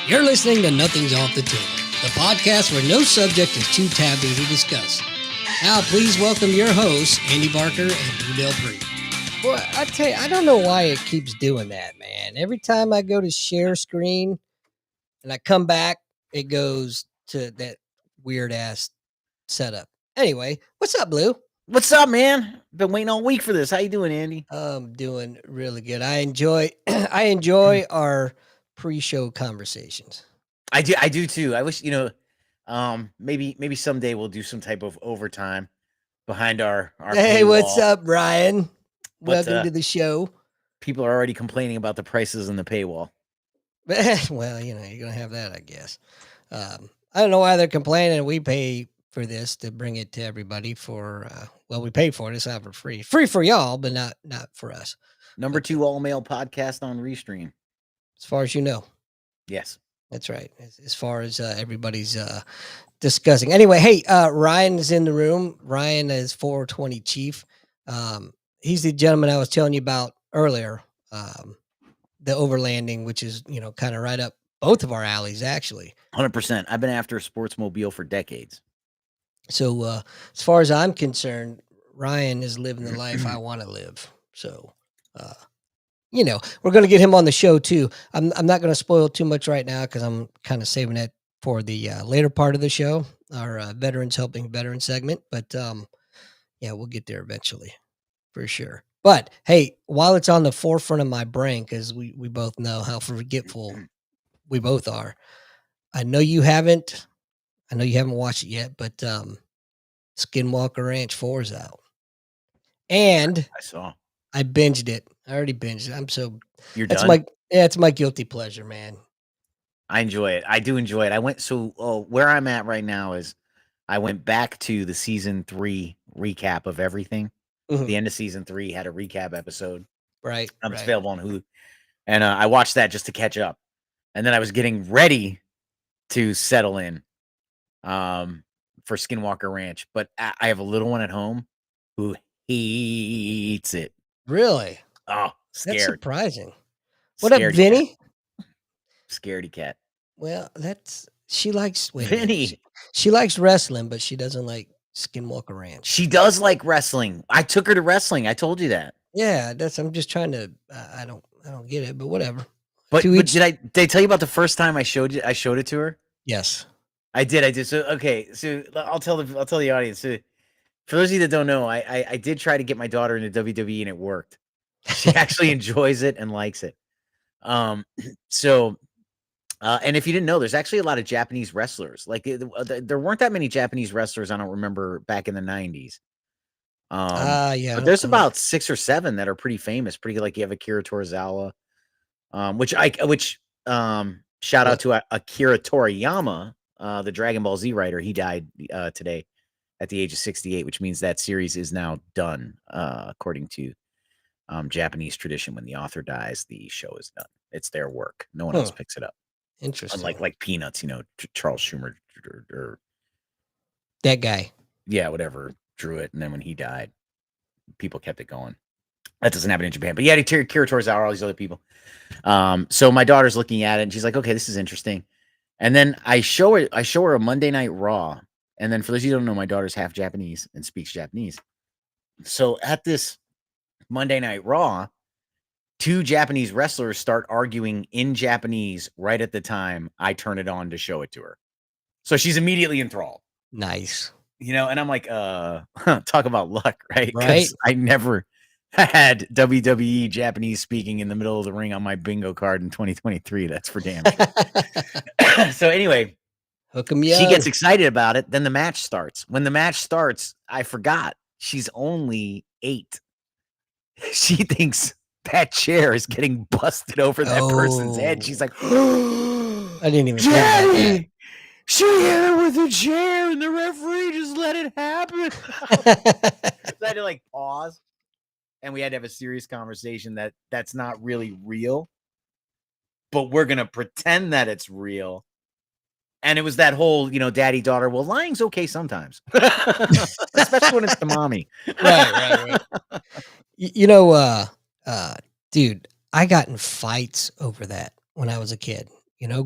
You're listening to Nothing's Off the Table, the podcast where no subject is too taboo to discuss. Now, please welcome your hosts, Andy Barker and Lou Del Pree. Well, I tell you, I don't know why it keeps doing that, man. Every time I go to share screen and I come back, it goes to that weird ass setup. Anyway, what's up, Blue? What's up, man? Been waiting all week for this. How you doing, Andy? I'm doing really good. I enjoy our pre-show conversations. I do too. I wish, maybe someday we'll do some type of overtime behind our Hey, paywall. what's up, Brian? What's Welcome to the show. People are already complaining about the prices and the paywall. Well, you're gonna have that, I guess. I don't know why they're complaining. We pay for this to bring it to everybody for we pay for it. It's not for free for y'all, but not for us. Number 2 all-male podcast on Restream. As far as you know. Yes, that's right. As far as everybody's discussing. Anyway, hey, Ryan is in the room. Ryan is 420 Chief. He's the gentleman I was telling you about earlier. The overlanding, which is kind of right up both of our alleys, actually. 100%. I've been after a sportsmobile for decades. So as far as I'm concerned, Ryan is living the life I want to live. So, we're going to get him on the show too. I'm not going to spoil too much right now because I'm kind of saving it for the later part of the show, our Veterans Helping Veterans segment. But we'll get there eventually for sure. But hey, while it's on the forefront of my brain, because we both know how forgetful we both are. I know you haven't watched it yet, but Skinwalker Ranch 4 is out. And I saw. I binged it. I already binged it. You're done? It's my guilty pleasure, man. I enjoy it. I do enjoy it. Where I'm at right now is I went back to the season 3 recap of everything. Mm-hmm. The end of season 3 had a recap episode. Right. It's available on Hulu. And I watched that just to catch up. And then I was getting ready to settle in for Skinwalker Ranch. But I have a little one at home who hates it. Really? Oh, scared. That's surprising. What up, Vinnie? Scaredy cat. Well, she likes Vinnie. She likes wrestling, but she doesn't like Skinwalker Ranch. She does like wrestling. I took her to wrestling. I told you that. Yeah, I'm just trying to. I don't get it, but whatever. But did I tell you about the first time I showed it to her? Yes, I did. So okay. So I'll tell the audience. So for those of you that don't know, I did try to get my daughter into WWE and it worked. She actually enjoys it and likes it. And if you didn't know, there's actually a lot of Japanese wrestlers. Like there weren't that many Japanese wrestlers. I don't remember back in the 90s. But there's about 6 or 7 that are pretty famous. Pretty like you have Akira Toriyama, which shout out to Akira Toriyama, the Dragon Ball Z writer. He died today at the age of 68, which means that series is now done. According to Japanese tradition, when the author dies, the show is done. It's their work. No one else picks it up. Interesting. Unlike like Peanuts, Charles Schumer or that guy. Yeah, whatever, drew it, and then when he died, people kept it going. That doesn't happen in Japan. But yeah, Akira Toriyama, all these other people. So my daughter's looking at it and she's like, okay, this is interesting. And then I show her a Monday Night Raw. And then for those of you who don't know, my daughter's half Japanese and speaks Japanese. So at this Monday Night Raw, 2 Japanese wrestlers start arguing in Japanese right at the time I turn it on to show it to her. So she's immediately enthralled. Nice. And I'm like, talk about luck, right? Right. I never had WWE Japanese speaking in the middle of the ring on my bingo card in 2023. That's for damn sure. So anyway, hook 'em she gets excited about it. Then the match starts. When the match starts, I forgot she's only 8. She thinks that chair is getting busted over that person's head. She's like, I didn't even Daddy, she hit her with a chair and the referee just let it happen. So I had to like pause. And we had to have a serious conversation that's not really real, but we're going to pretend that it's real. And it was that whole, daddy daughter. Well, lying's okay sometimes, especially when it's the mommy. Right. Dude, I got in fights over that when I was a kid.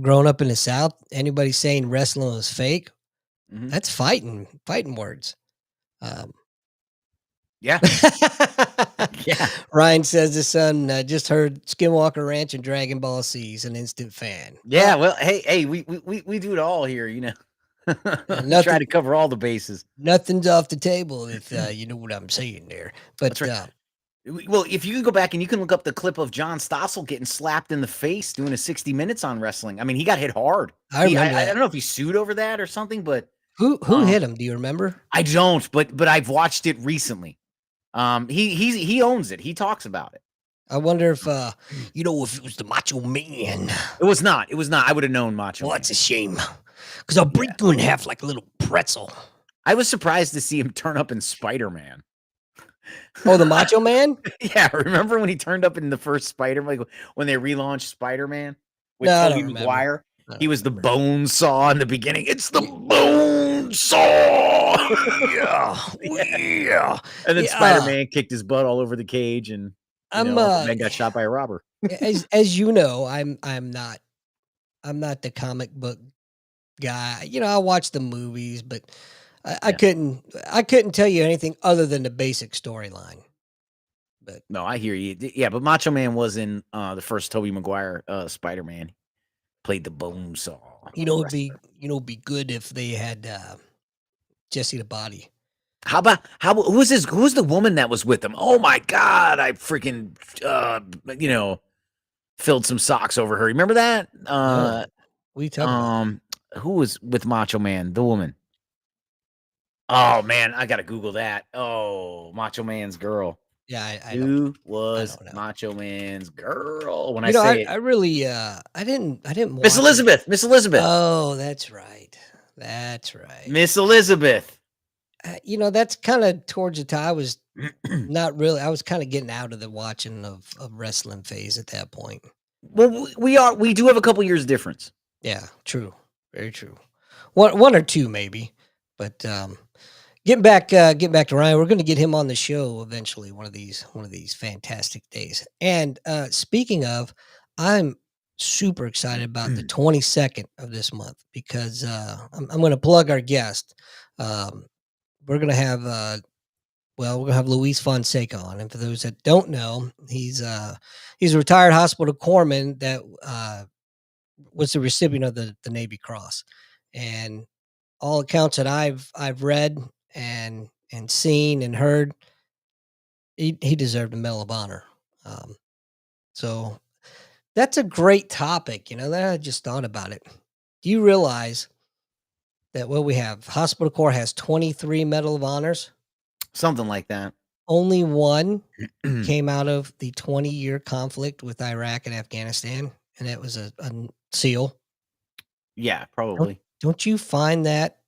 growing up in the South, anybody saying wrestling was fake, Mhm. that's fighting words. Yeah. Yeah. Ryan says his son just heard Skinwalker Ranch and Dragon Ball C. He's an instant fan. Yeah. Well, hey, we do it all here, you know. We try to cover all the bases. Nothing's off the table if you know what I'm saying there. But That's right. Well, if you can go back and you can look up the clip of John Stossel getting slapped in the face doing a 60 Minutes on wrestling. I mean, he got hit hard. I remember I that. don't know if he sued over that or something, but Who hit him? Do you remember? I don't, but I've watched it recently. He owns it. He talks about it. I wonder if if it was the Macho Man. It was not. It was not. I would have known Macho. Well, it's a shame because I'll break you in half like a little pretzel. I was surprised to see him turn up in Spider-Man. Oh, the Macho Man? Yeah, remember when he turned up in the first Spider-Man, like when they relaunched Spider-Man with Tobey Maguire? He was the bone saw in the beginning. It's the bone saw. Yeah. And then Spider-Man kicked his butt all over the cage, and then got shot by a robber. as you know, I'm not the comic book guy. I watch the movies, but I couldn't tell you anything other than the basic storyline. But no, I hear you. Yeah, but Macho Man was in the first Tobey Maguire Spider-Man. Played the bone saw. It'd be good if they had Jesse the Body. Who was the woman that was with him? Oh my God, I freaking filled some socks over her. Remember that? We talking who was with Macho Man? The woman. Oh man, I gotta Google that. Oh, Macho Man's girl. Yeah, who was Macho Man's girl? When I really I didn't watch Miss Elizabeth. Miss Elizabeth. Oh, that's right. Miss Elizabeth. That's kind of towards the time I was not really. I was kind of getting out of the watching of wrestling phase at that point. Well, we do have a couple years difference. Yeah, true, very true. One or two maybe, but getting back to Ryan, we're going to get him on the show eventually one of these fantastic days. And speaking of, I'm super excited about the 22nd of this month because I'm going to plug our guest. We're going to have Luis Fonseca on, and for those that don't know, he's a retired hospital corpsman that was the recipient of the Navy Cross, and all accounts that I've read and seen and heard, he deserved a Medal of Honor. So that's a great topic. That I just thought about it. Do you realize that what we have, Hospital Corps has 23 Medal of Honors? Something like that. Only one came out of the 20-year conflict with Iraq and Afghanistan, and that was a SEAL. Yeah, probably. Don't you find that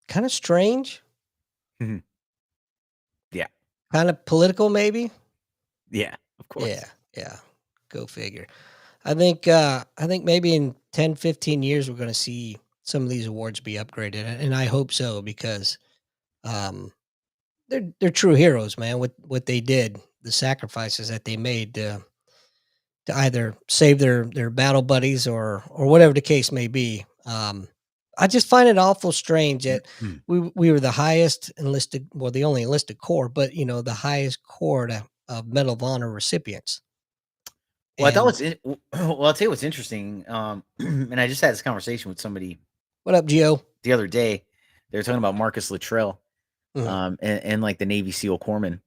kind of strange? Yeah. Kind of political, maybe? Yeah, of course. Yeah. Go figure. I think maybe in 10, 15 years, we're going to see some of these awards be upgraded, and I hope so because they're true heroes, man. What they did, the sacrifices that they made to either save their battle buddies or whatever the case may be. I just find it awful strange that we were the highest enlisted, well, the only enlisted corps, but the highest corps of Medal of Honor recipients. Well, I thought I'll tell you what's interesting. And I just had this conversation with somebody. What up, Gio? The other day, they were talking about Marcus Luttrell, and like the Navy SEAL corpsman.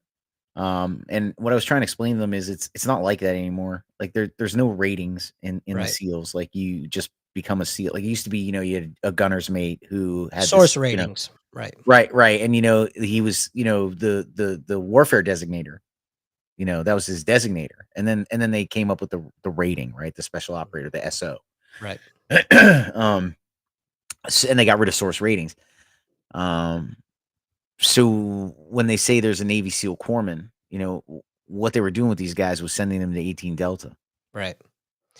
And what I was trying to explain to them is it's not like that anymore. Like there's no ratings in the SEALs. Like you just become a SEAL. Like it used to be, you had a gunner's mate who had source ratings. Right. And he was, the warfare designator. That was his designator. And then they came up with the rating, right? The special operator, the SO. Right. And they got rid of source ratings. So when they say there's a Navy SEAL corpsman, what they were doing with these guys was sending them to 18 Delta. Right.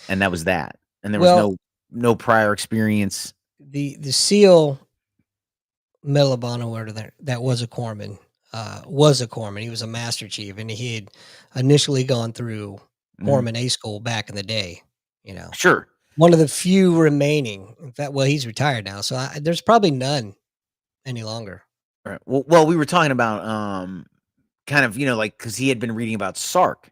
And that was that. And there was no prior experience. The SEAL Medal of Honor that was a corpsman. He was a Master Chief, and he had initially gone through Corpsman A school back in the day. Sure. One of the few remaining. In fact, well, he's retired now, so there's probably none any longer. Right. Well, we were talking about kind of, like, because he had been reading about SARC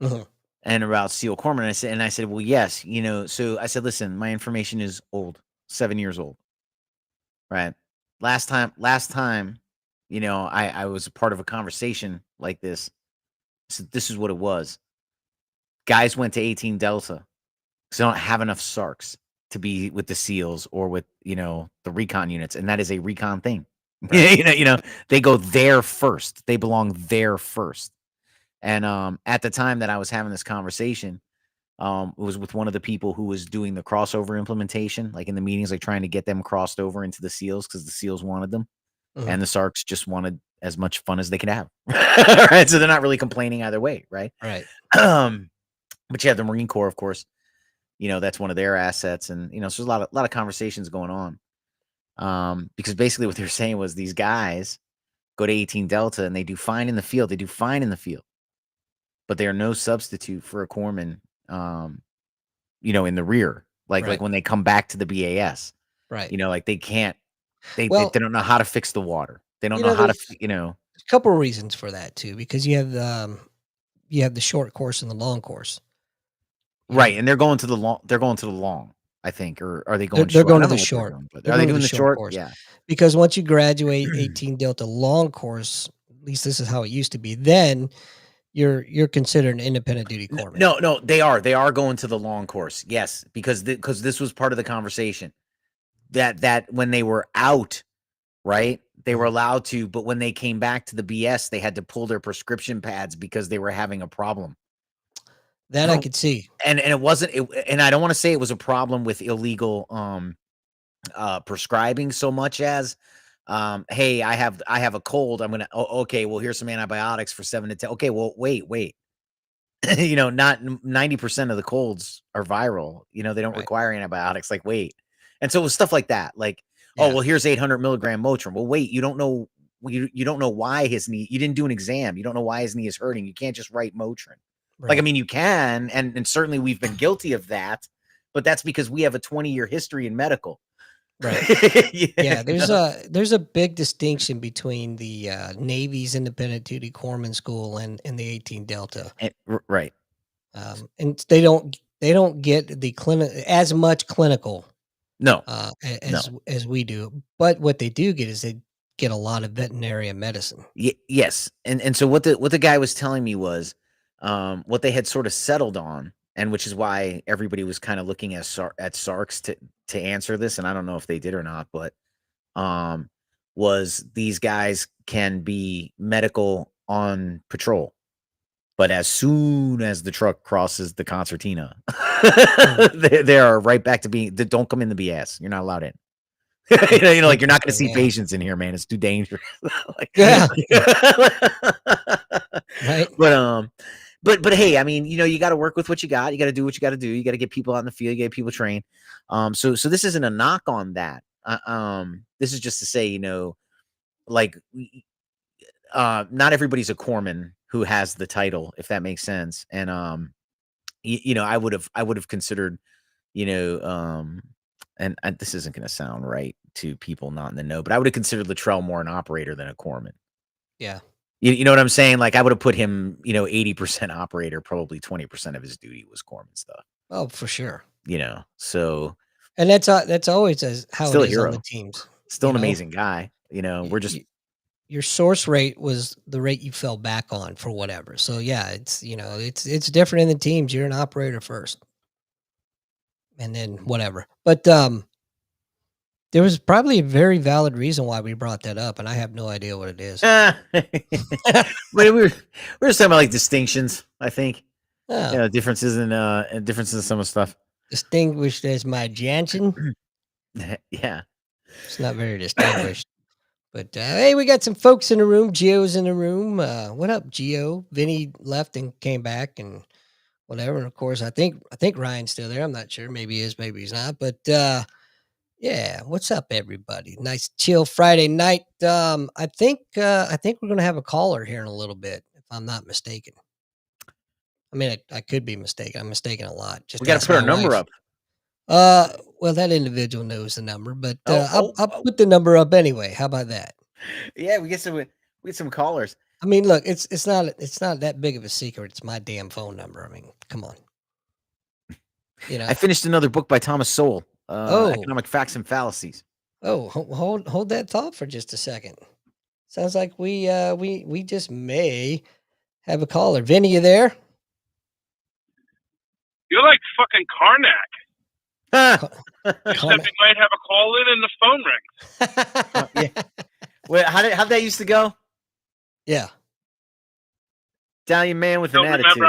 and about Seal Corpsman. And I said, well, yes, so I said, listen, my information is old, 7 years old. Right. Last time, I was a part of a conversation like this. So this is what it was. Guys went to 18 Delta because they don't have enough SARCs to be with the SEALs or with, the recon units. And that is a recon thing. Right. They go there first. They belong there first. And at the time that I was having this conversation, it was with one of the people who was doing the crossover implementation, like in the meetings, like trying to get them crossed over into the SEALs because the SEALs wanted them. And the SARCs just wanted as much fun as they could have. Right. So they're not really complaining either way. Right. Right. But you have the Marine Corps, of course, that's one of their assets. And, so there's a lot of conversations going on. Because basically what they're saying was these guys go to 18 Delta and they do fine in the field. They do fine in the field, but they are no substitute for a corpsman, in the rear, like when they come back to the BAS, right. Like they can't, they don't know how to fix the water. They don't know how to, a couple of reasons for that too, because you have the short course and the long course. Right. And they're going to the long, I think, or are they going they're short? going to the short. Are they doing the short course? Yeah. Because once you graduate 18 Delta long course, at least this is how it used to be, then you're considered an independent duty corpsman. No, they are going to the long course. Yes, because this was part of the conversation that when they were out, right, they were allowed to, but when they came back to the BS, they had to pull their prescription pads because they were having a problem. That I could see. And it wasn't, and I don't want to say it was a problem with illegal prescribing so much as hey, I have a cold. I'm gonna okay, well, here's some antibiotics for 7 to 10. Okay, well, wait. Not 90% of the colds are viral. They don't require antibiotics. Like, wait. And so it was stuff like that. Like, oh, well, here's 800 milligram Motrin. Well, wait, you don't know why his knee, you didn't do an exam. You don't know why his knee is hurting. You can't just write Motrin. Right. Like, I mean, you can, and certainly we've been guilty of that, but that's because we have a 20-year history in medical. Right. Yeah. There's a big distinction between the Navy's independent duty corpsman school and the 18 Delta. Right. And they don't get the as much clinical. No. As we do. But what they do get is they get a lot of veterinarian medicine. Yes. And so what the guy was telling me was what they had sort of settled on, and which is why everybody was kind of looking at SARCs to answer this, and I don't know if they did or not, but was these guys can be medical on patrol, but as soon as the truck crosses the concertina, they are right back to being. Don't come in the BS. You're not allowed in. Like, you're not going to see patients in here, man. It's too dangerous. Like, Right. But hey, I mean, you got to work with what you got. You got to do what you got to do. You got to get people out in the field. You get people trained. So this isn't a knock on that. This is just to say, like, not everybody's a corpsman who has the title, if that makes sense. And I would have considered, and this isn't going to sound right to people not in the know, but I would have considered Luttrell more an operator than a corpsman. Yeah. You know what I'm saying? Like, I would have put him, 80% operator, probably 20% of his duty was corpsman stuff. Oh, for sure. So. And that's always how still it is on the teams. Still an amazing guy. We're just. Your source rate was the rate you fell back on for whatever. So yeah, it's different in the teams. You're an operator first, and then whatever. But there was probably a very valid reason why we brought that up, and I have no idea what it is. But we're just talking about, like, distinctions, I think. Differences in some of the stuff. Distinguished as my Jansen. Yeah. It's not very distinguished. But hey, we got some folks in the room. Gio's in the room. What up, Gio? Vinny left and came back and whatever. And of course, I think Ryan's still there. I'm not sure. Maybe he is, maybe he's not. But yeah, what's up, everybody? Nice chill Friday night. I think we're gonna have a caller here in a little bit, if I'm not mistaken. I mean, I could be mistaken. I'm mistaken a lot. We got to put our number up. Well, that individual knows the number, but I'll put the number up anyway. How about that? Yeah, we get some callers. I mean, look, it's not that big of a secret. It's my damn phone number. I mean, come on. You know, I finished another book by Thomas Sowell, Economic Facts and Fallacies. Oh, hold that thought for just a second. Sounds like we just may have a caller. Vinny, you there? You're like fucking Karnak. You said we might have a call in and the phone rings. Yeah. Wait, how'd that used to go? Yeah. Italian man with an attitude.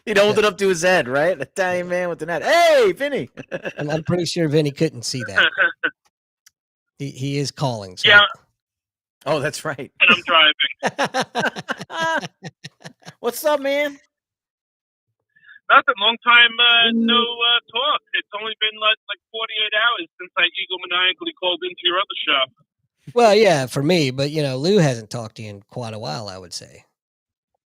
He'd hold it up to his head, right? Italian man with an attitude. Hey, Vinny. I'm pretty sure Vinny couldn't see that. He is calling. So. Yeah. Oh, that's right. And I'm driving. What's up, man? Nothing. Long time no talk. It's only been like 48 hours since I egomaniacally called into your other show. Well, yeah, for me, but Lou hasn't talked to you in quite a while, I would say.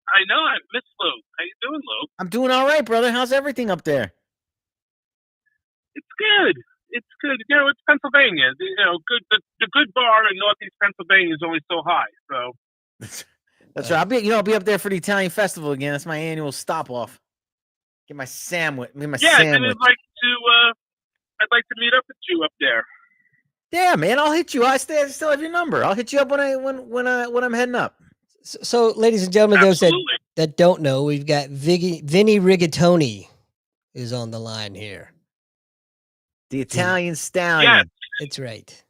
I know. I miss Lou. How you doing, Lou? I'm doing all right, brother. How's everything up there? It's good. It's good. It's Pennsylvania. Good. The good bar in Northeast Pennsylvania is only so high. So that's right. I'll be up there for the Italian festival again. That's my annual stop off. Get my sandwich. And I'd like to meet up with you up there. Yeah, man, I'll hit you. I still have your number. I'll hit you up when I'm heading up. So ladies and gentlemen, those that don't know, we've got Vinnie Rigatoni is on the line here. The Italian Stallion. Yes. That's right.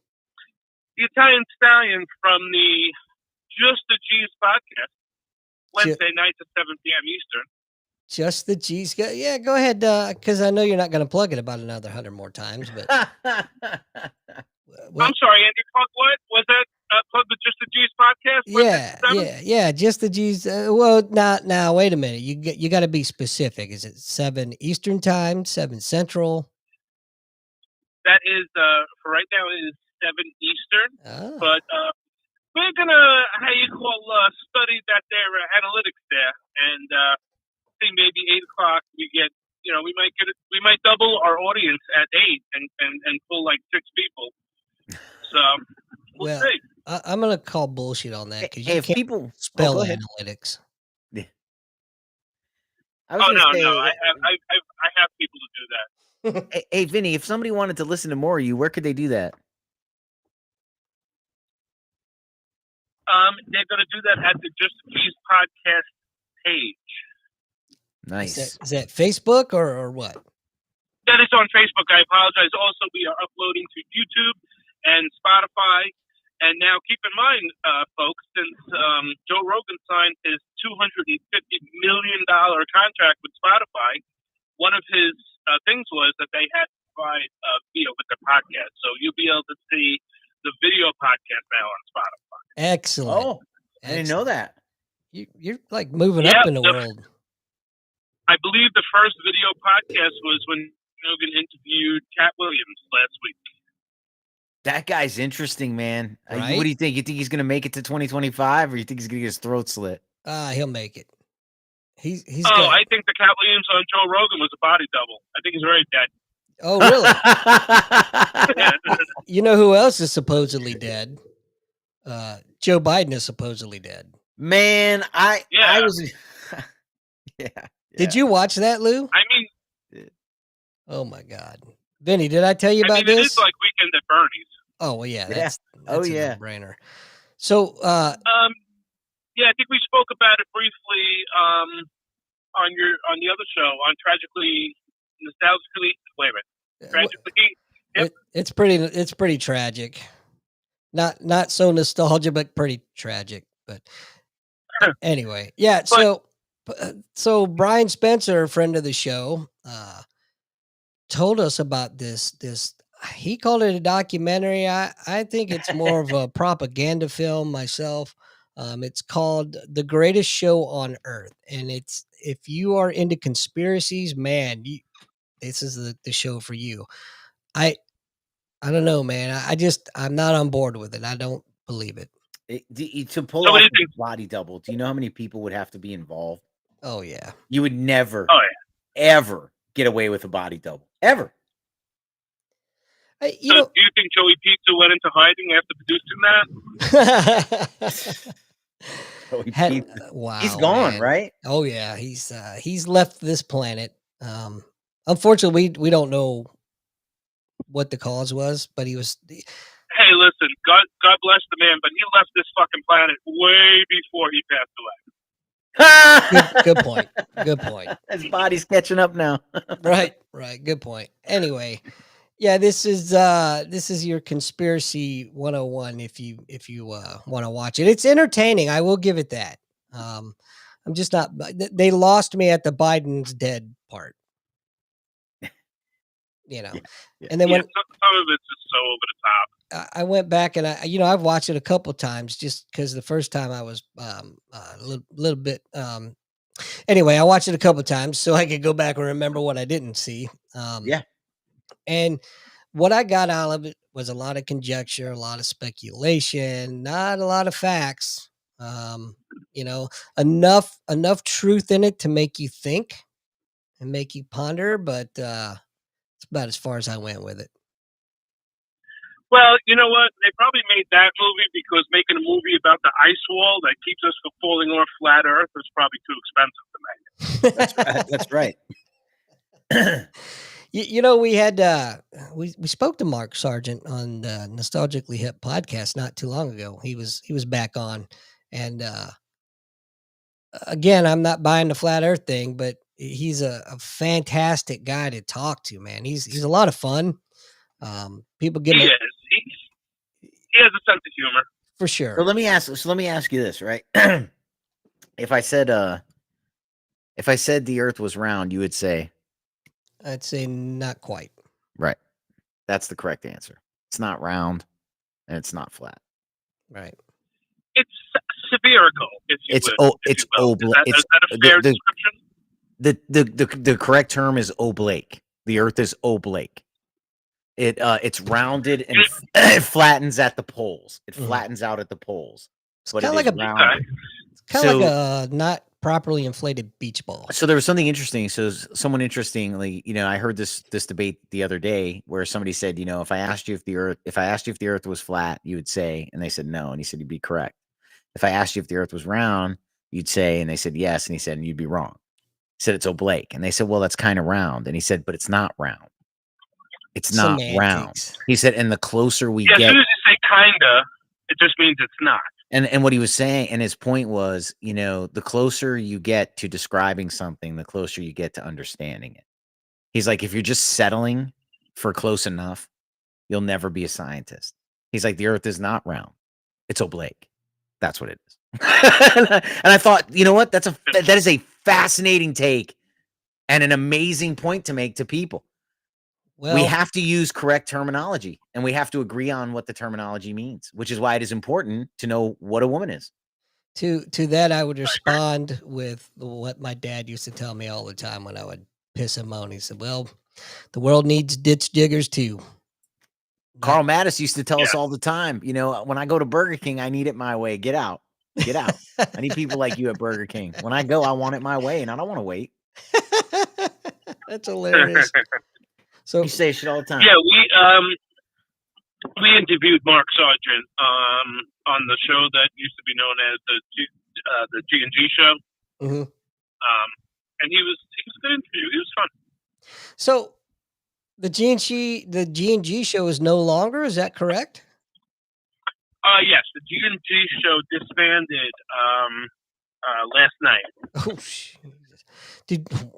The Italian Stallion from the Just the G's podcast, Wednesday nights at 7 p.m. Eastern. Just the G's. Yeah, go ahead, because I know you're not going to plug it about another 100 more times. But I'm sorry, Andy. Plug what? Was that plug the Just the G's podcast? Yeah. Just the G's. Well, now, wait a minute. You got to be specific. Is it 7 Eastern time, 7 Central? That is for right now. It is 7 Eastern. Oh. But we're gonna study that their analytics there and. Maybe 8 o'clock we get, we might double our audience at 8 and pull like 6 people. So we'll see. I'm gonna call bullshit on that because if people spell analytics. Yeah. No. I have people to do that. Hey, Vinny, if somebody wanted to listen to more of you, where could they do that? They're gonna do that at the Just the G's podcast page. Nice. Is that Facebook or what? That is on Facebook. I apologize. Also, we are uploading to YouTube and Spotify. And now, keep in mind, folks, since Joe Rogan signed his $250 million contract with Spotify, one of his things was that they had to provide video with their podcast. So you'll be able to see the video podcast now on Spotify. Excellent. Oh, I didn't know that. You're like moving up in the world. I believe the first video podcast was when Rogan interviewed Cat Williams last week. That guy's interesting, man. Right? What do you think? You think he's going to make it to 2025, or you think he's going to get his throat slit? He'll make it. He's. I think the Cat Williams on Joe Rogan was a body double. I think he's very dead. Oh, really? You know who else is supposedly dead? Joe Biden is supposedly dead. Man, I was. Yeah. Did you watch that, Lou? I mean, oh my God, Vinny, did I tell you about this? It is like Weekend at Bernie's. Oh well, yeah. That's a no-brainer. So, I think we spoke about it briefly on the other show on Tragically Nostalgically. Wait a minute, Tragically. Yep. It's pretty tragic. Not so nostalgic, but pretty tragic. But anyway, yeah. So Brian Spencer, a friend of the show, told us about this. He called it a documentary. I think it's more of a propaganda film myself. It's called The Greatest Show on Earth, and it's if you are into conspiracies, man, this is the show for you. I don't know, man. I'm not on board with it. I don't believe it. To pull off a body double, do you know how many people would have to be involved? Oh yeah. You would never, ever get away with a body double ever. Do you think Joey Pizza went into hiding after producing that? Wow, he's gone, man. right? Oh yeah, he's left this planet. Unfortunately, we don't know what the cause was, but he was. Hey, listen, God bless the man, but he left this fucking planet way before he passed away. Good point. Good point. His body's catching up now. Right. Good point. Anyway, yeah, this is your conspiracy 101 if you want to watch it. It's entertaining. I will give it that. I'm just not. They lost me at the Biden's dead part. You know, and then when some of it's just so over the top. I went back and I've watched it a couple times just because the first time I was a little bit. Anyway, I watched it a couple times so I could go back and remember what I didn't see. And what I got out of it was a lot of conjecture, a lot of speculation, not a lot of facts. Enough truth in it to make you think and make you ponder, but it's about as far as I went with it. Well, you know what? They probably made that movie because making a movie about the ice wall that keeps us from falling off flat Earth is probably too expensive to make. That's right. We had we spoke to Mark Sargent on the Nostalgically Hip podcast not too long ago. He was back on, and again, I'm not buying the flat Earth thing, but he's a fantastic guy to talk to. Man, he's a lot of fun. People give him. He has a sense of humor for sure. So let me ask you this, right? If I said the Earth was round, you would say. I'd say not quite. Right. That's the correct answer. It's not round and it's not flat. Right. It's spherical, if you will. It's oblate. Is that a fair description? The correct term is oblate. The Earth is oblate. It's rounded and it flattens at the poles. It flattens out at the poles. It's kind of like like a not properly inflated beach ball. So there was something interesting. So someone interestingly, I heard this debate the other day where somebody said, if I asked you if the Earth was flat, you would say, and they said no, and he said you'd be correct. If I asked you if the Earth was round, you'd say, and they said yes, and he said, and you'd be wrong. He said it's oblique, and they said, well, that's kind of round, and he said, but it's not round. It's not round. He said, and the closer we get, as soon as you say kinda, it just means it's not. And what he was saying, and his point was, the closer you get to describing something, the closer you get to understanding it. He's like, if you're just settling for close enough, you'll never be a scientist. He's like, the Earth is not round; it's oblique. That's what it is. And I thought, you know what? That is a fascinating take and an amazing point to make to people. Well, we have to use correct terminology, and we have to agree on what the terminology means, which is why it is important to know what a woman is. To that, I would respond with what my dad used to tell me all the time when I would piss him on. He said, well, the world needs ditch diggers too. Carl Mattis used to tell us all the time, when I go to Burger King, I need it my way. Get out. Get out. I need people like you at Burger King. When I go, I want it my way, and I don't want to wait. That's hilarious. So you say shit all the time. Yeah, we interviewed Mark Sargent on the show that used to be known as the G&G show. Mm-hmm. And he was a good interview. He was fun. So the G&G show is no longer. Is that correct? Yes, the G&G show disbanded last night.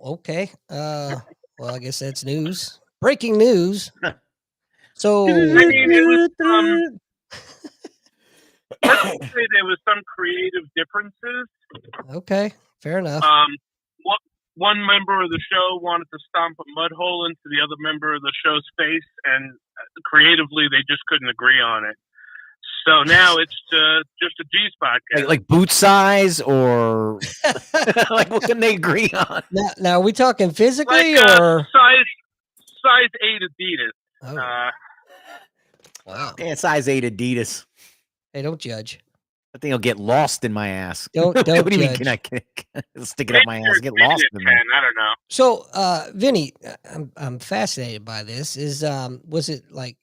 Oh, okay. Well, I guess that's news. Breaking news. So, I mean, it was let's say there was some creative differences. Okay, fair enough. One member of the show wanted to stomp a mud hole into the other member of the show's face, and creatively they just couldn't agree on it. So now it's just a G's podcast. Like boot size, or like what can they agree on? Now are we talking physically or size 8 Adidas? Oh. Wow. Yeah, size 8 Adidas. Hey, don't judge. I think I'll get lost in my ass. Don't what do you mean? judge. Can I stick it up my ass? Get lost in there. I don't know. So, Vinny, I'm fascinated by this. Was it like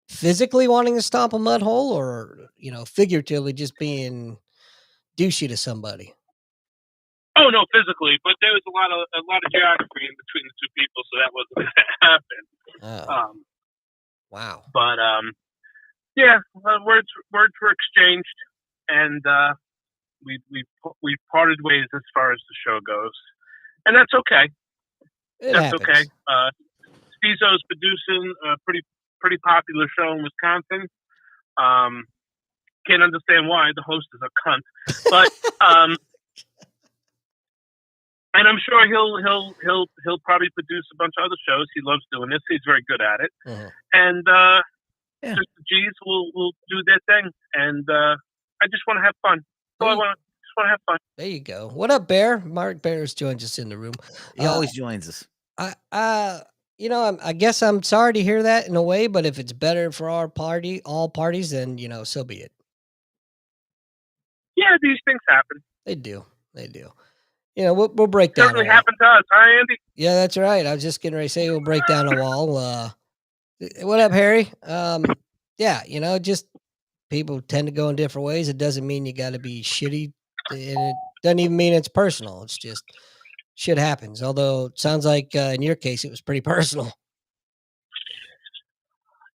physically wanting to stomp a mud hole, or figuratively just being douchey to somebody? Oh no, physically, but there was a lot of geography in between the two people, so that wasn't going to happen. Oh. Wow. But yeah, words were exchanged, and we parted ways as far as the show goes, and that's okay. That's okay. Steezo's producing a pretty popular show in Wisconsin. Can't understand why. The host is a cunt, but and I'm sure he'll probably produce a bunch of other shows. He loves doing this. He's very good at it. Uh-huh. And just the G's will do their thing. And I just want to have fun. So I just want to have fun. There you go. What up, Bear? Mark Bears joins us in the room. He always joins us. I guess I'm sorry to hear that in a way, but if it's better for all parties, then so be it. Yeah, these things happen. They do. We'll break down. Certainly happened to us, huh, Andy? Yeah, that's right. I was just getting ready to say we'll break down a wall. What up, Harry? Yeah, just people tend to go in different ways. It doesn't mean you got to be shitty, and it doesn't even mean it's personal. It's just shit happens. Although it sounds like in your case it was pretty personal.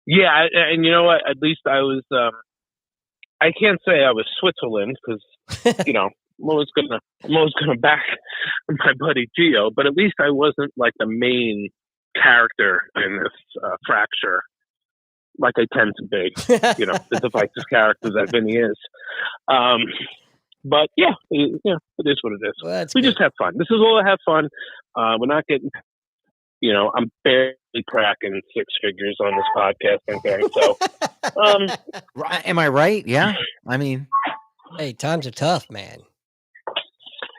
Yeah, and you know what? At least I was. I can't say I was Switzerland because I'm always gonna back my buddy Gio, but at least I wasn't like the main character in this fracture, like I tend to be. The divisive character that Vinny is. But yeah, it is what it is. Well, we just have fun. This is all to have fun. We're not getting. I'm barely cracking six figures on this podcasting thing. So, am I right? Yeah. I mean, hey, times are tough, man.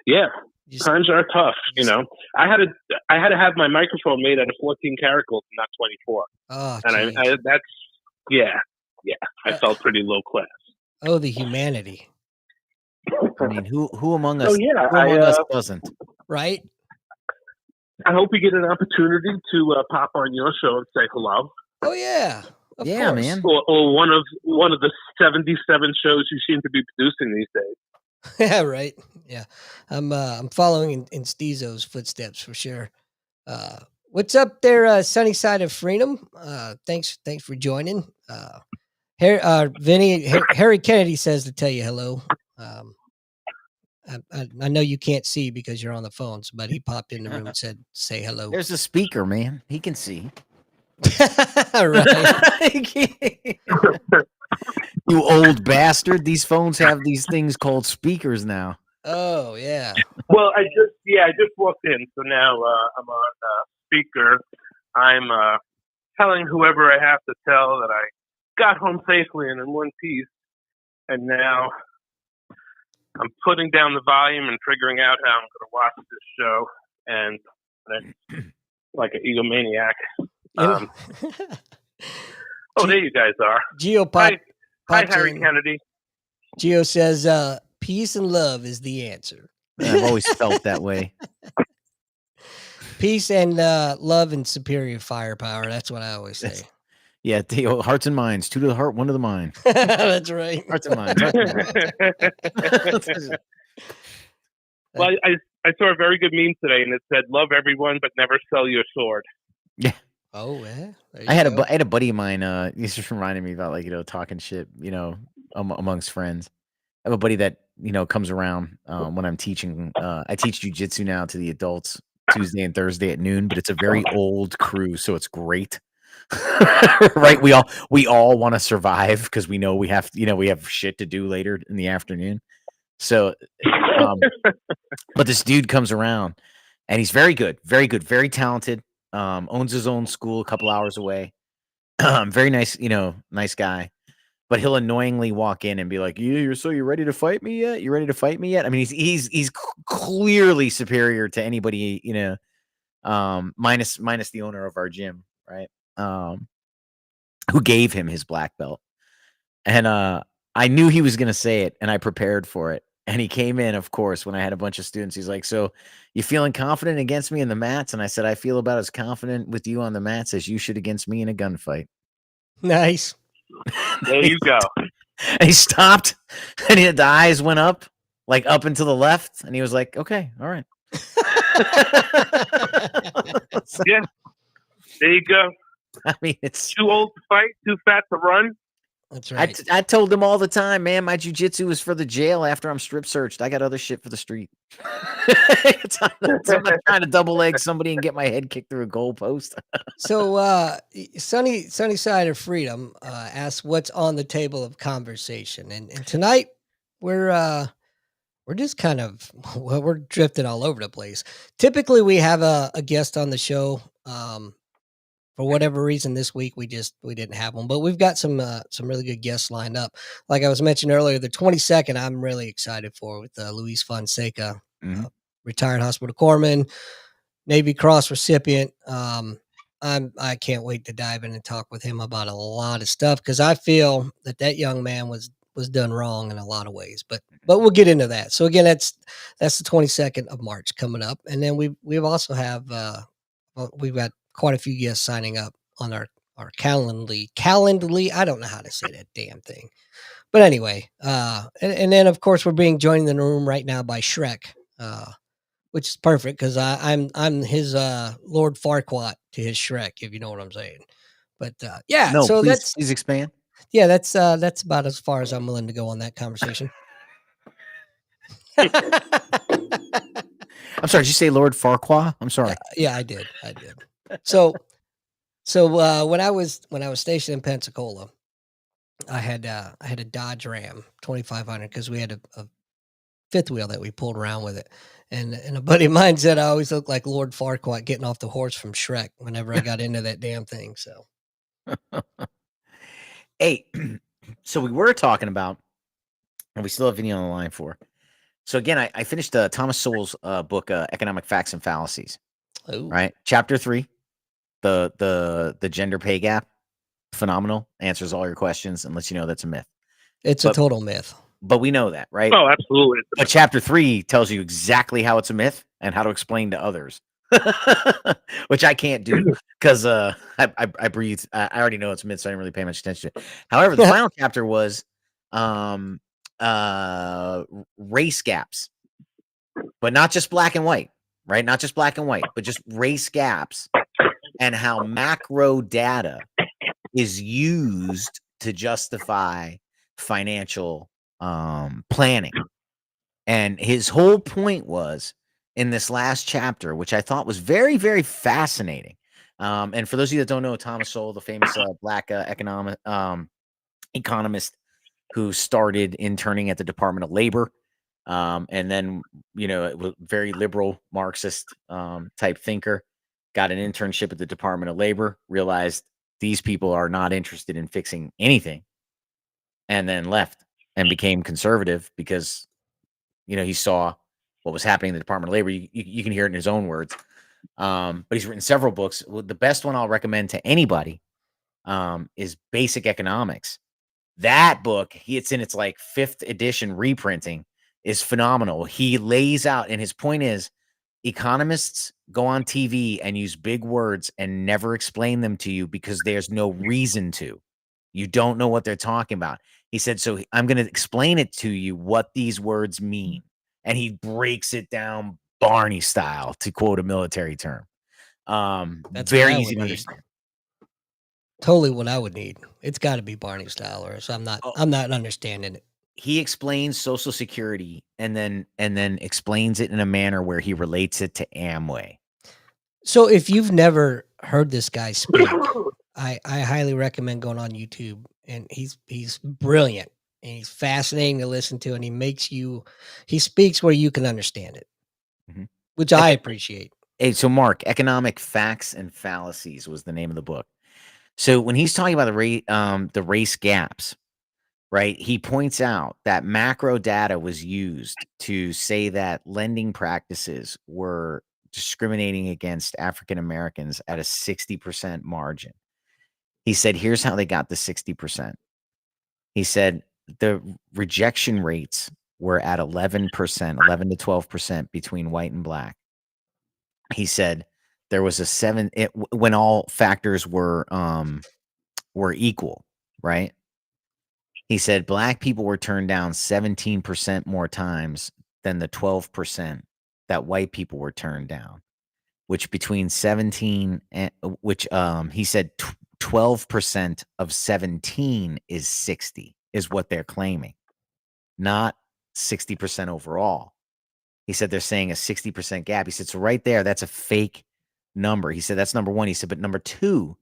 Yeah, times are tough. I had to have my microphone made out of 14 karat gold, not 24. Oh, and I felt pretty low class. Oh, the humanity. I mean, who among us? Us doesn't? Right. I hope you get an opportunity to pop on your show and say hello. Oh yeah, of course. Man. Or one of the 77 shows you seem to be producing these days. Yeah, right. Yeah, I'm following in Steezo's footsteps for sure. What's up there, Sunny Side of Freedom? Thanks for joining. Vinny, Harry Kennedy says to tell you hello. I know you can't see because you're on the phones, but he popped in the room and said, "Say hello." There's a speaker, man. He can see. Right. You old bastard. These phones have these things called speakers now. Oh, yeah. Well, I just walked in, so now I'm on speaker. I'm telling whoever I have to tell that I got home safely and in one piece, and now I'm putting down the volume and figuring out how I'm going to watch this show, and like an egomaniac. There you guys are. Gio Hi, Harry Kennedy. Gio says, peace and love is the answer. I've always felt that way. Peace and love and superior firepower. That's what I always say. Yeah, hearts and minds. Two to the heart, one to the mind. That's right. Hearts and minds. Well, I saw a very good meme today, and it said, "Love everyone, but never sell your sword." Yeah. Oh, yeah. I had a buddy of mine. He's just reminding me about talking shit. Amongst friends. I have a buddy that comes around when I'm teaching. I teach jujitsu now to the adults Tuesday and Thursday at noon, but it's a very old crew, so it's great. Right? We all want to survive because we know we have shit to do later in the afternoon. So, but this dude comes around, and he's very good, very talented. Owns his own school a couple hours away. Very nice, nice guy. But he'll annoyingly walk in and be like, "You ready to fight me yet? You ready to fight me yet?" I mean, he's clearly superior to anybody, minus the owner of our gym, right? Who gave him his black belt. And I knew he was going to say it, and I prepared for it. And he came in, of course, when I had a bunch of students. He's like, "So, you feeling confident against me in the mats?" And I said, "I feel about as confident with you on the mats as you should against me in a gunfight." Nice. There you go. And he stopped, and the eyes went up, like up and to the left, and he was like, "Okay, all right." Yeah, there you go. I mean, it's too old to fight, too fat to run. That's right. I told him all the time, man, my jujitsu is for the jail after I'm strip searched. I got other shit for the street. I'm not trying to double leg somebody and get my head kicked through a goalpost. So, Sunny Side of Freedom asks, "What's on the table of conversation?" And tonight we're just kind of we're drifting all over the place. Typically, we have a guest on the show. For whatever reason, this week we didn't have one, but we've got some really good guests lined up. Like I was mentioning earlier, the 22nd I'm really excited for with Luis Fonseca, retired hospital corpsman, Navy Cross recipient. I can't wait to dive in and talk with him about a lot of stuff because I feel that young man was done wrong in a lot of ways. But we'll get into that. So again, that's the 22nd of March coming up, and then we've also have we've got quite a few guests signing up on our Calendly. I don't know how to say that damn thing. But anyway, and then of course we're being joined in the room right now by Shrek, which is perfect because I'm his Lord Farquaad to his Shrek, if you know what I'm saying. But yeah, no, so please expand. Yeah, that's about as far as I'm willing to go on that conversation. I'm sorry, did you say Lord Farquaad? I'm sorry. Yeah, I did. So when I was stationed in Pensacola, I had a Dodge Ram 2500 because we had a fifth wheel that we pulled around with it, and a buddy of mine said I always looked like Lord Farquaad getting off the horse from Shrek whenever I got into that damn thing. So, hey, so we were talking about, and we still have Vinnie on the line for. So again, I finished Thomas Sowell's book, Economic Facts and Fallacies. Ooh. Right, chapter 3, the gender pay gap, phenomenal, answers all your questions and lets you know that's a myth. It's a total myth. But we know that, right? Oh, absolutely. But chapter 3 tells you exactly how it's a myth and how to explain to others, which I can't do because I breathe. I already know it's a myth, so I didn't really pay much attention to it. However, the final chapter was race gaps, but not just black and white, right? Not just black and white, but just race gaps and how macro data is used to justify financial planning. And his whole point was in this last chapter, which I thought was very, very fascinating. And for those of you that don't know, Thomas Sowell, the famous black economist who started interning at the Department of Labor, and then, very liberal Marxist type thinker, got an internship at the Department of Labor, realized these people are not interested in fixing anything, and then left and became conservative because, he saw what was happening in the Department of Labor. You can hear it in his own words. But he's written several books. The best one I'll recommend to anybody is Basic Economics. That book, it's in its like 5th edition reprinting, is phenomenal. He lays out, and his point is, economists go on TV and use big words and never explain them to you because there's no reason to. You don't know what they're talking about. He said, so I'm going to explain it to you what these words mean. And he breaks it down Barney style, to quote a military term. That's very easy to understand. Totally what I would need. It's got to be Barney style, or so I'm not understanding it. He explains Social Security and then explains it in a manner where he relates it to Amway. So if you've never heard this guy speak, I highly recommend going on YouTube, and he's brilliant and he's fascinating to listen to, and he speaks where you can understand it, which I appreciate. Hey, so Mark, Economic Facts and Fallacies was the name of the book. So when he's talking about the race gaps, right, he points out that macro data was used to say that lending practices were discriminating against African Americans at a 60% margin. He said, here's how they got the 60%. He said the rejection rates were at 11%, 11 to 12% between white and black. He said there was a when all factors were equal, right? He said black people were turned down 17% more times than the 12% that white people were turned down, which between 17 and which he said 12% of 17 is 60 is what they're claiming, not 60% overall. He said they're saying a 60% gap. He said, so right there, that's a fake number. He said, that's number one. He said, but number two,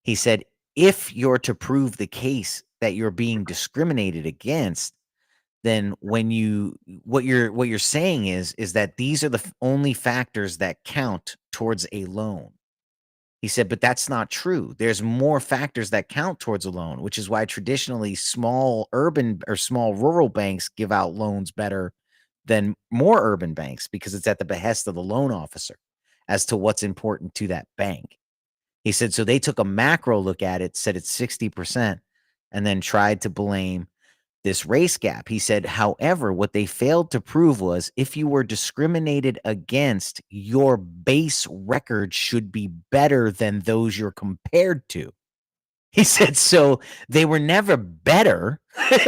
he said, if you're to prove the case that you're being discriminated against, then what you're saying is that these are the only factors that count towards a loan. He said, but that's not true. There's more factors that count towards a loan, which is why traditionally small urban or small rural banks give out loans better than more urban banks, because it's at the behest of the loan officer as to what's important to that bank. He said, so they took a macro look at it, said it's 60%, and then tried to blame this race gap. He said, however, what they failed to prove was if you were discriminated against, your base record should be better than those you're compared to. He said, so they were never better.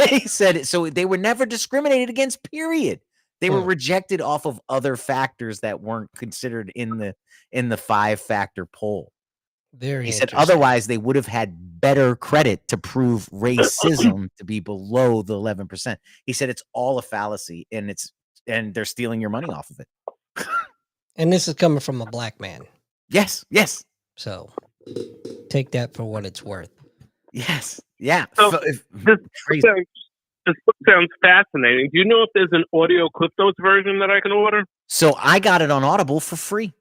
He said, so they were never discriminated against, period. They were rejected off of other factors that weren't considered in the 5-factor poll. Very He said otherwise they would have had better credit to prove racism to be below the 11%. He said it's all a fallacy, and they're stealing your money off of it. And this is coming from a black man. Yes. So take that for what it's worth. Yes. Yeah. So this book sounds fascinating. Do you know if there's an audio Cliff Notes version that I can order? So I got it on Audible for free.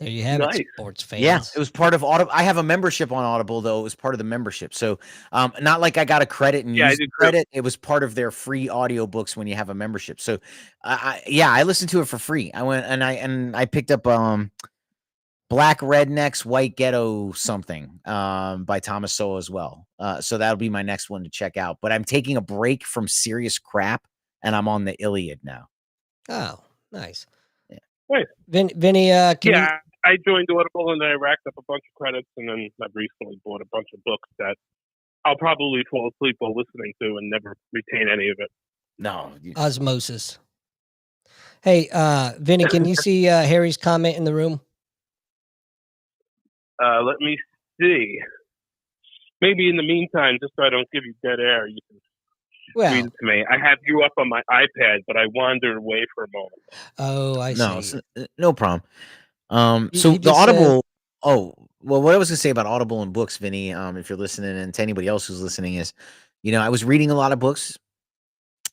There you have it, sports fans. Yeah, it was part of Audible. I have a membership on Audible, though. It was part of the membership. So not like I got a credit and used credit. It was part of their free audiobooks when you have a membership. So I listened to it for free. I went and I picked up Black Rednecks, White Ghetto something by Thomas Sowell as well. So that'll be my next one to check out. But I'm taking a break from serious crap, and I'm on the Iliad now. Oh, nice. Yeah. Nice. Vinny, I joined Audible and then I racked up a bunch of credits, and then I've recently bought a bunch of books that I'll probably fall asleep while listening to and never retain any of it. No. Osmosis. Hey, Vinny, can you see Harry's comment in the room? Let me see. Maybe in the meantime, just so I don't give you dead air, you can read it to me. I have you up on my iPad, but I wandered away for a moment. Oh, I see. No problem. So the Audible. What I was going to say about Audible and books, Vinny, if you're listening, and to anybody else who's listening, is, I was reading a lot of books,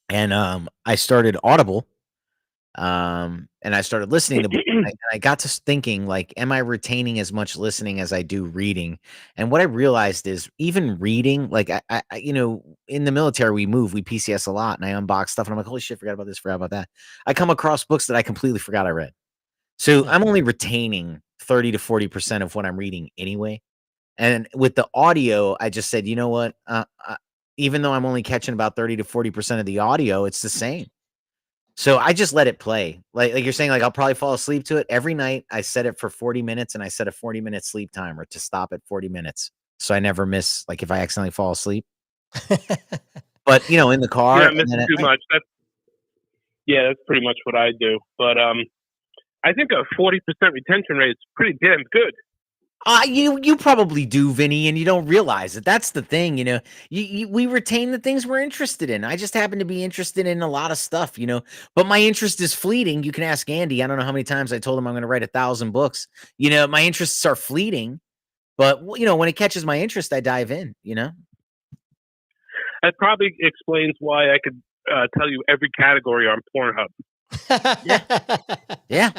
and I started Audible, and I started listening to books, and I got to thinking, like, am I retaining as much listening as I do reading? And what I realized is, even reading, like, I in the military, we PCS a lot, and I unbox stuff, and I'm like, holy shit, forgot about this, forgot about that. I come across books that I completely forgot I read. So I'm only retaining 30 to 40% of what I'm reading anyway. And with the audio, I just said, you know what? Even though I'm only catching about 30 to 40% of the audio, it's the same. So I just let it play. Like you're saying, like, I'll probably fall asleep to it every night. I set it for 40 minutes, and I set a 40-minute sleep timer to stop at 40 minutes. So I never miss, like, if I accidentally fall asleep. But, in the car. Yeah, missing too much. That's pretty much what I do. But I think a 40% retention rate is pretty damn good. You probably do, Vinny, and you don't realize it. That's the thing, we retain the things we're interested in. I just happen to be interested in a lot of stuff, but my interest is fleeting. You can ask Andy. I don't know how many times I told him I'm going to write 1,000 books. My interests are fleeting, but when it catches my interest, I dive in, That probably explains why I could tell you every category on Pornhub. Yeah.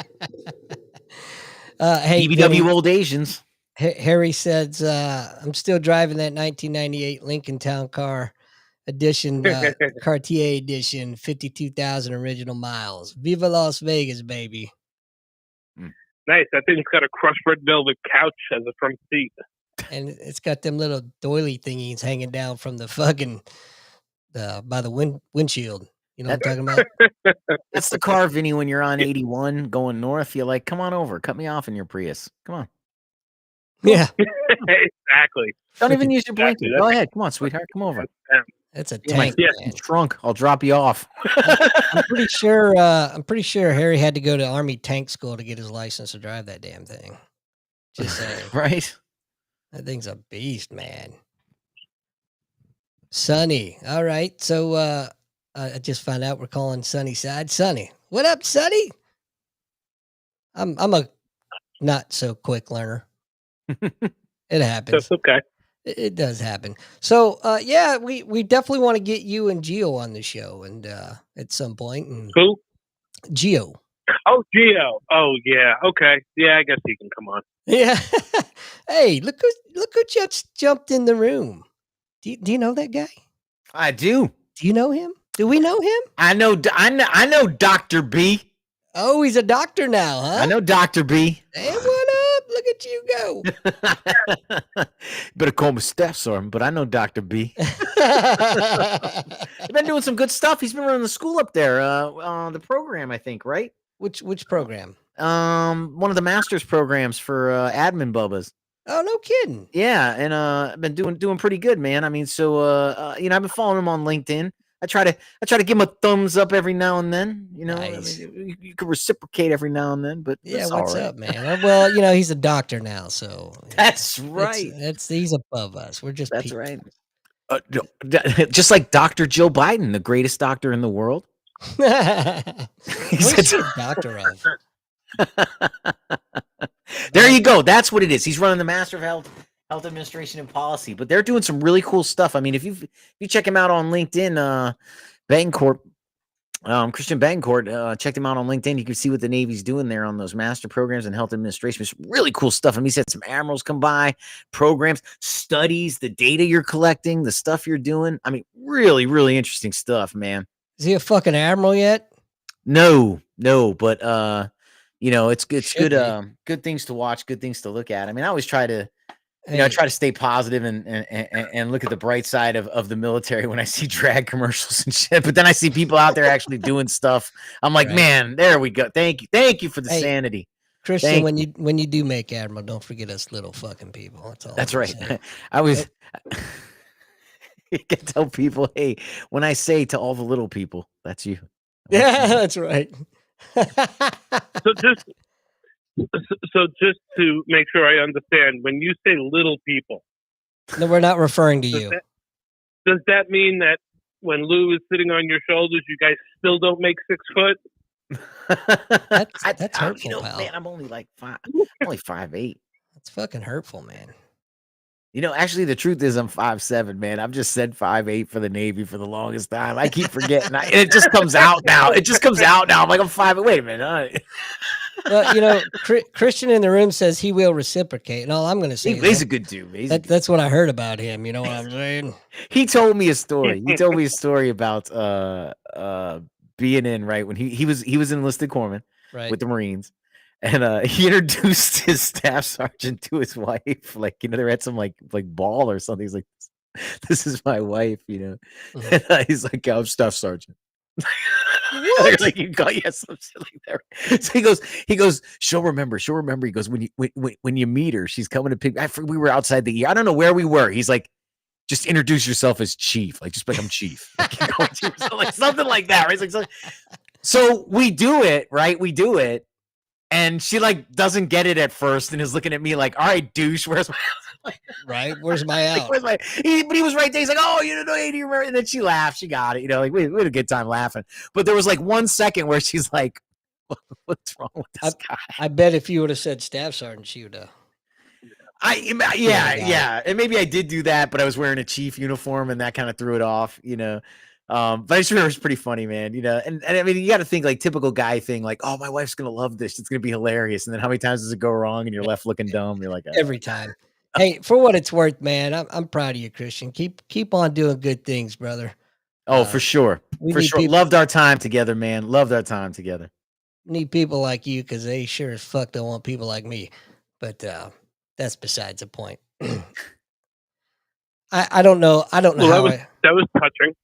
Hey, BBW Vinny, old Asians. Harry says, I'm still driving that 1998 Lincoln Town Car edition, Cartier edition, 52,000 original miles. Viva Las Vegas, baby. Nice. That thing's got a crushed red velvet couch as a front seat. and it's got them little doily thingies hanging down from the fucking by the windshield. You know what I'm talking about? That's the car, Vinny, when you're on 81 going north. You're like, come on over. Cut me off in your Prius. Come on. Yeah. Exactly. Don't even use your blinker. Go ahead. Come on, sweetheart. Come over. That's a tank. Trunk. I'll drop you off. I'm pretty sure Harry had to go to Army tank school to get his license to drive that damn thing. Just saying. Right? That thing's a beast, man. Sonny. All right. So I just found out we're calling Sunny Side. Sonny. What up, Sonny? I'm a not so quick learner. It happens. That's okay. It does happen. So yeah, we definitely want to get you and Gio on the show and at some point. And who? Gio. Oh, Gio. Oh yeah. Okay. Yeah, I guess he can come on. Yeah. Hey, look who just jumped in the room. Do you know that guy? I do. Do you know him? Do we know him? I know Dr. B. Oh, he's a doctor now, huh? I know Dr. B. Hey, what up? Look at you go. Better call me Steph Sergeant, but I know Dr. B. He's been doing some good stuff. He's been running the school up there, the program, I think, right? Which program? One of the master's programs for admin bubbas. Oh, no kidding. Yeah, and I've been doing pretty good, man. I mean, so I've been following him on LinkedIn. I try to give him a thumbs up every now and then. You know, nice. I mean, you can reciprocate every now and then, but yeah, what's up, man? Well, he's a doctor now, so that's right. He's above us. We're just that's right. Just like Dr. Joe Biden, the greatest doctor in the world. What's he a doctor of? There you go. That's what it is. He's running the Master of Health Administration and Policy, but they're doing some really cool stuff. I mean, if you check him out on LinkedIn, Bancourt, Christian Bancourt, check him out on LinkedIn. You can see what the Navy's doing there on those master programs and health administration. It's really cool stuff. I mean, he said some admirals come by, programs, studies, the data you're collecting, the stuff you're doing. I mean, really, really interesting stuff, man. Is he a fucking admiral yet? No, but it's good. Good things to watch, good things to look at. I mean, I always try to. I try to stay positive and look at the bright side of the military when I see drag commercials and shit. But then I see people out there actually doing stuff. I'm like, man, there we go. Thank you for the sanity, Christian. When you do make admiral, don't forget us little fucking people. That's all. That's right. I was. You can tell people, hey, when I say to all the little people, that's you. Yeah, that's right. So just to make sure I understand, when you say little people, no, we're not referring to you. Does that mean that when Lou is sitting on your shoulders, you guys still don't make 6 foot? That's hurtful, pal. Man, I'm only like 5'8". That's fucking hurtful, man. Actually, the truth is I'm 5'7", man. I've just said 5'8" for the Navy for the longest time. I keep forgetting. It just comes out now. I'm like, I'm 5'8". Wait a minute. Well, Christian in the room says he will reciprocate, and all I'm going to say he's a good dude. That's what I heard about him. You know what I'm saying? He told me a story. About being in right when he was an enlisted corpsman with the Marines. And he introduced his staff sergeant to his wife. Like, they were at some like ball or something. He's like, this is my wife, Mm-hmm. And he's like, I'm staff sergeant. What? Like, you got something like that. So he goes, she'll remember. He goes, when you meet her, she's coming to pick. We were outside the I don't know where we were. He's like, just introduce yourself as chief. Like, just become chief. Like something like that. Right? So we do it, right? And she doesn't get it at first and is looking at me like, all right, douche, where's my right? Where's my out? But he was right there. He's like, oh, do you remember? And then she laughed. She got it. We had a good time laughing. But there was 1 second where she's like, what's wrong with this guy? I bet if you would have said staff sergeant, she would have. Yeah. And maybe I did do that, but I was wearing a chief uniform and that kind of threw it off, But I just remember it was pretty funny, man. And I mean, you got to think typical guy thing, oh, my wife's gonna love this. It's gonna be hilarious. And then how many times does it go wrong and you're left looking dumb? You're like, every time. Hey, for what it's worth, man, I'm proud of you, Christian. Keep on doing good things, brother. Oh, for sure. Loved our time together, man. Loved our time together. Need people like you because they sure as fuck don't want people like me. But That's besides the point. I don't know. I don't know how that was touching.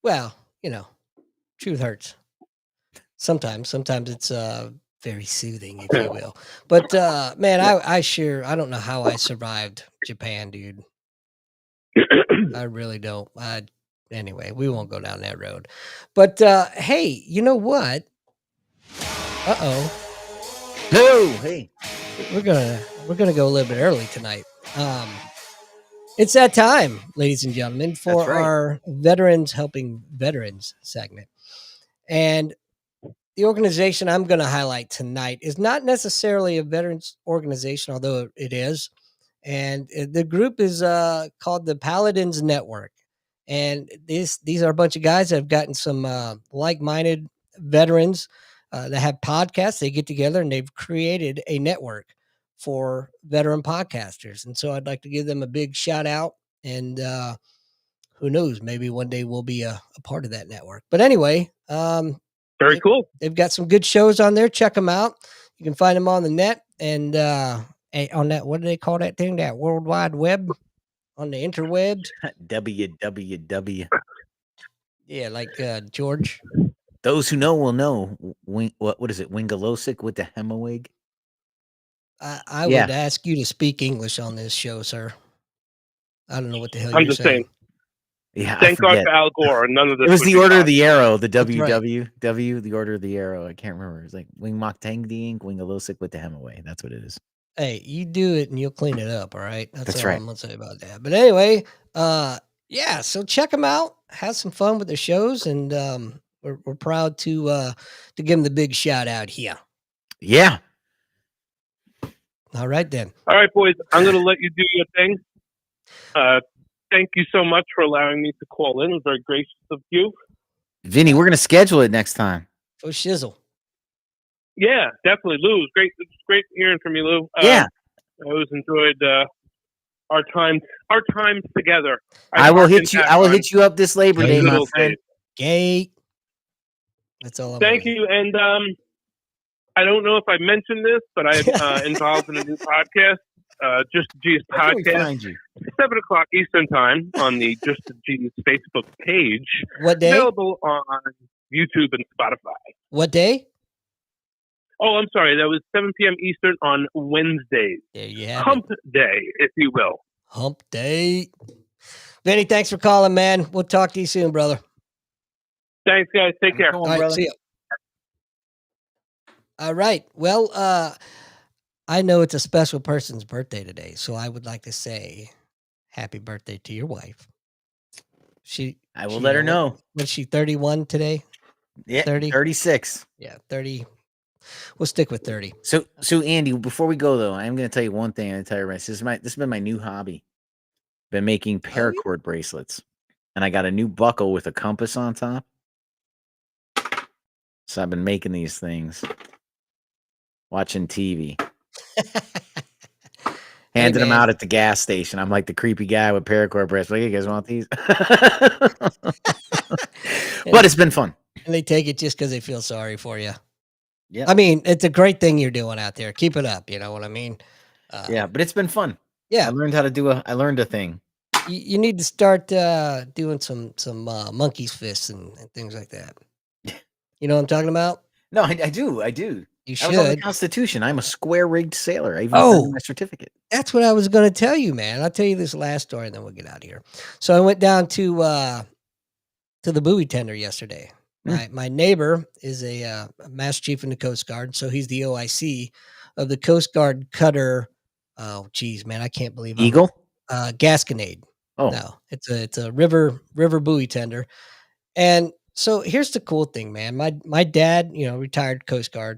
Well, truth hurts. Sometimes it's very soothing, if you will. But man, I don't know how I survived Japan, dude. I really don't. Anyway, we won't go down that road. But hey, you know what? No, hey. We're gonna go a little bit early tonight. It's that time, ladies and gentlemen, for our Veterans Helping Veterans segment. And the organization I'm going to highlight tonight is not necessarily a veterans organization, although it is. And the group is called the Paladins Network. And these are a bunch of guys that have gotten some like-minded veterans that have podcasts. They get together and they've created a network for veteran podcasters. And so I'd like to give them a big shout out. And who knows, maybe one day we'll be a part of that network. But anyway, very cool. They've got some good shows on there. Check them out. You can find them on the net and on that, what do they call that thing? That World Wide Web, on the interwebs. www. Yeah, like George. Those who know will know. What is it? Wingalosic with the hemowig? I would ask you to speak English on this show, sir. I don't know what the hell you're saying. Yeah, thank God for Al Gore. None of this. It was the Order of the Arrow, the WW, the Order of the Arrow. I can't remember. It's like Wing Mok Tang Ding, Wingalosic with the hemaway. That's what it is. Hey, you do it and you'll clean it up. All right. That's all right. I'm gonna say about that. But anyway, yeah. So check them out. Have some fun with the shows, and we're proud to give them the big shout out here. Yeah. All right then. All right, boys. I'm gonna let you do your thing. Thank you so much for allowing me to call in. It was very gracious of you. Vinny, we're going to schedule it next time. For shizzle. Yeah, definitely. Lou, it was great hearing from you, Lou. Yeah. I always enjoyed our time together. I will hit you up this Labor Day, my friend. Gate. That's all. Thank you. And I don't know if I mentioned this, but I'm involved in a new podcast. Just G's podcast, 7:00 Eastern time on the Just G's Facebook page. What day? Available on YouTube and Spotify. What day? Oh, I'm sorry. That was 7 p.m. Eastern on Wednesdays. There you have Hump Day, if you will. Hump Day. Vinny, thanks for calling, man. We'll talk to you soon, brother. Thanks, guys. Take care. All right, see ya. All right. Well, I know it's a special person's birthday today, so I would like to say happy birthday to your wife. I will let her know. Was she 31 today? Yeah, 36. Yeah, 30. We'll stick with 30. So Andy, before we go though, I'm going to tell you one thing. I'm going to tell everybody. This has been my new hobby. Been making paracord bracelets, and I got a new buckle with a compass on top. So I've been making these things, watching TV. Handing them out at the gas station. I'm like the creepy guy with paracord bracelets. Like, you guys want these? But it's been fun. And they take it just because they feel sorry for you. Yeah. I mean, it's a great thing you're doing out there. Keep it up. You know what I mean? Yeah, but it's been fun. Yeah. I learned how to do I learned a thing. You need to start doing some monkey's fists and things like that. You know what I'm talking about? No, I do. You should. I was on the Constitution. I'm a square-rigged sailor. I even got my certificate. That's what I was going to tell you, man. I'll tell you this last story, and then we'll get out of here. So I went down to the buoy tender yesterday. My neighbor is a Master Chief in the Coast Guard, so he's the OIC of the Coast Guard cutter. Oh, geez, man, I can't believe Eagle? Gasconade. Oh, no, it's a river buoy tender. And so here's the cool thing, man. My dad, retired Coast Guard.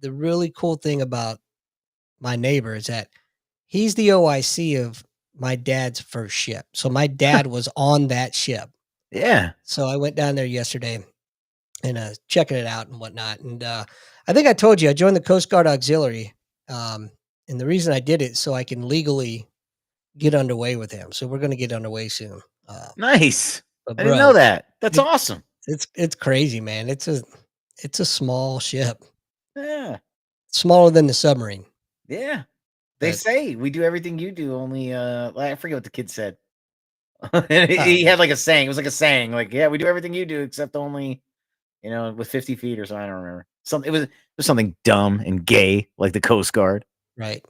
The really cool thing about my neighbor is that he's the OIC of my dad's first ship. So my dad was on that ship. Yeah. So I went down there yesterday and checking it out and whatnot. And I think I told you I joined the Coast Guard Auxiliary. And the reason I did it so I can legally get underway with him. So we're going to get underway soon. Nice. I didn't know that. That's awesome. It's crazy, man. It's a small ship. Yeah. Smaller than the submarine. Yeah. They say we do everything you do, only I forget what the kid said. He had like a saying. It was like a saying, like, yeah, we do everything you do, except only, with 50 feet or something. I don't remember. It was something dumb and gay, like the Coast Guard. Right.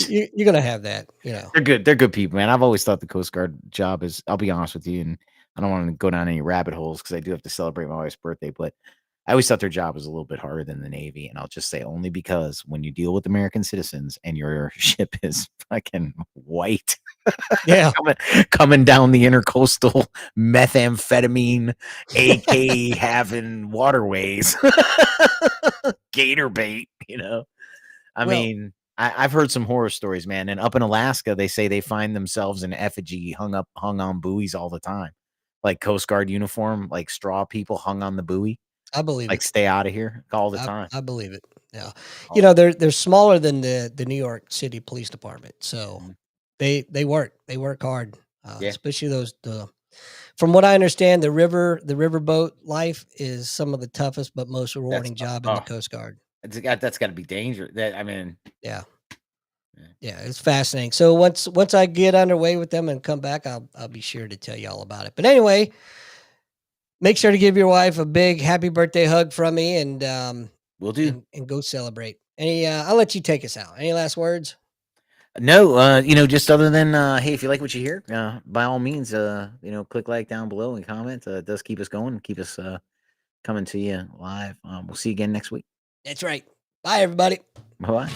You're gonna have that, They're good. They're good people, man. I've always thought the Coast Guard job is. I'll be honest with you, and I don't want to go down any rabbit holes because I do have to celebrate my wife's birthday, but I always thought their job was a little bit harder than the Navy, and I'll just say only because when you deal with American citizens and your ship is fucking white, yeah, coming down the intercoastal methamphetamine, AK having waterways, gator bait, I mean, I've heard some horror stories, man. And up in Alaska, they say they find themselves in effigy hung on buoys all the time, like Coast Guard uniform, like straw people hung on the buoy. I believe like it. Stay out of here all the time. I believe it. Yeah, they're smaller than the New York City Police Department, so they work hard, especially those. From what I understand, the riverboat life is some of the toughest but most rewarding job in the Coast Guard. That's got to be dangerous. Yeah, it's fascinating. So once I get underway with them and come back, I'll be sure to tell you all about it. But anyway, make sure to give your wife a big happy birthday hug from me, and we'll do. And go celebrate. I'll let you take us out. Any last words? No, just other than hey, if you like what you hear, by all means, click like down below and comment. It does keep us going, keep us coming to you live. We'll see you again next week. That's right. Bye, everybody. Bye-bye.